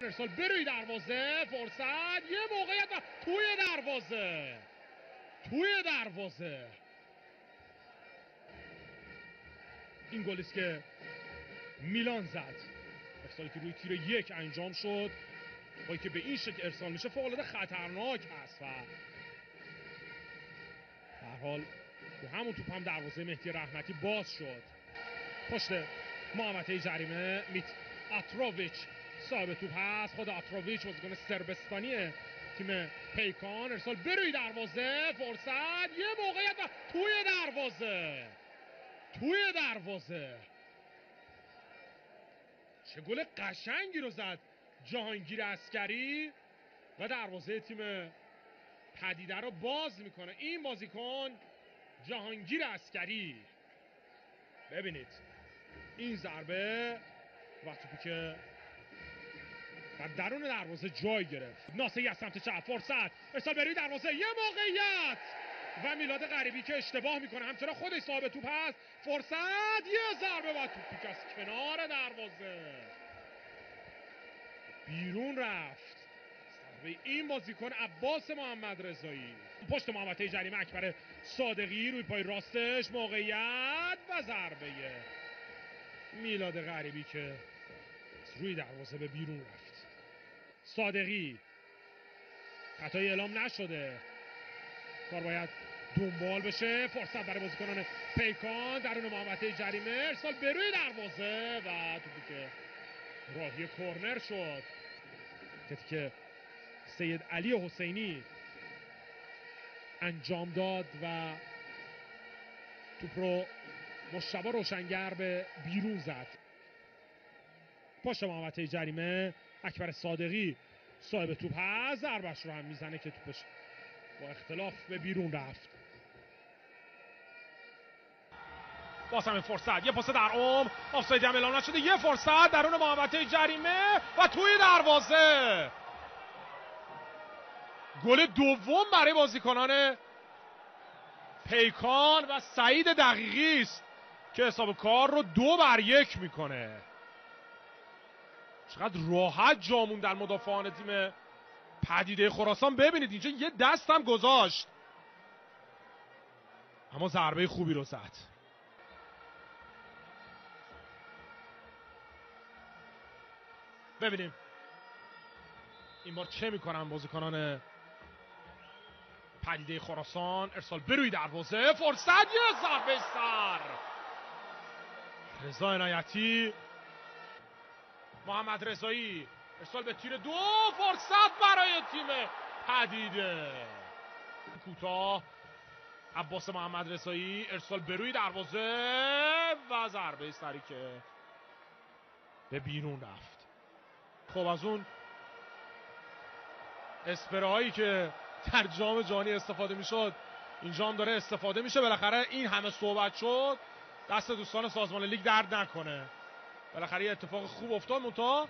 ارسال بروی دروازه، فرصت، یه موقعیت و توی دروازه این گلی است که میلان زد. ارسالی که روی تیر یک انجام شد، با که به این شکل ارسال میشه فوق‌العاده خطرناک هست و در حال به همون توپ هم دروازه مهدی رحمتی باز شد. پشت محوطه جریمه آتروویچ صاحب توپ هست. خود آتروویچ بازیکن سربستانی تیم پیکان. ارسال بروی دروازه، فرصت، یه موقعیت و توی دروازه چه گل قشنگی رو زد جهانگیر عسکری و دروازه تیم پدیده رو باز میکنه این بازیکن جهانگیر عسکری. ببینید این ضربه و توپی که در درون دروازه جای گرفت. ناصری از سمت چپ، فرصت، ارسال بروی دروازه، یه موقعیت و میلاد غریبی که اشتباه میکنه، همچنان خودش صاحب توپ هست. فرصت، یه ضربه و توپی که از کنار دروازه بیرون رفت. ضربه این بازیکن عباس محمدرضایی. پشت محوطه جریمه اکبر صادقی روی پای راستش، موقعیت و ضربه میلاد غریبی که روی دروازه به بیرون رفت. صادقی خطایی اعلام نشده، کار باید دنبال بشه. فرصت برای بازیکنان پیکان درون محوطه جریمه، ارسال به روی دروازه و توپی که راهی کورنر شد. حرکتی که سید علی حسینی انجام داد و توپ رو مشتبه روشنگر به بیرون زد. پشت محوطه جریمه اکبر صادقی صاحب توپ هست، ضربش رو هم میزنه که توپش با اختلاف به بیرون رفت. باز همین فرصت، یه پاس در عمق، آفساید هم اعلام نشده، یه فرصت درون محوطه جریمه و توی دروازه. گل دوم برای بازیکنان پیکان و سعید دقیقی است که حساب کار رو 2-1 میکنه. چقدر راحت جا موندن مدافعان تیم پدیده خراسان. ببینید اینجا یه دست هم گذاشت اما ضربه خوبی رو زد. ببینیم این بار چه میکنن بازیکنان پدیده خراسان. ارسال بروی دروازه، فرصت، یه ضربه سر، رضا عنایتی، محمد رضایی، ارسال به تیر دو، فرصت برای تیم پدیده. کوتاه عباس محمد رضایی، ارسال بروی دروازه و ضربه سری که به بیرون رفت. خب از اون اسپرهایی که در جام جهانی استفاده میشد اینجا هم داره استفاده میشه. بالاخره این همه صحبت شد، دست دوستان سازمان لیگ درد نکنه. بالاخره یه اتفاق خوب افتاد. منتها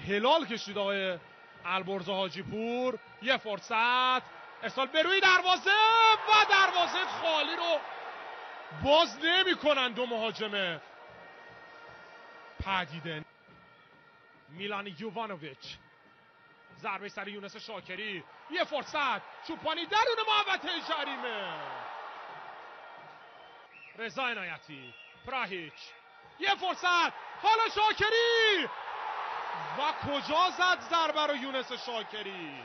هلال کشید آقای البرز حاجی پور. یه فرصت، ارسال به روی دروازه و دروازه خالی رو باز نمی کنن دو مهاجم پدیده. میلان یووانوویچ، ضربه سر یونس شاکری، یه فرصت، چوپانی درون محوطه جریمه، رضا عنایتی، پراهیچ، یه فرصت، حالا شاکری و کجا زد ضربه رو یونس شاکری.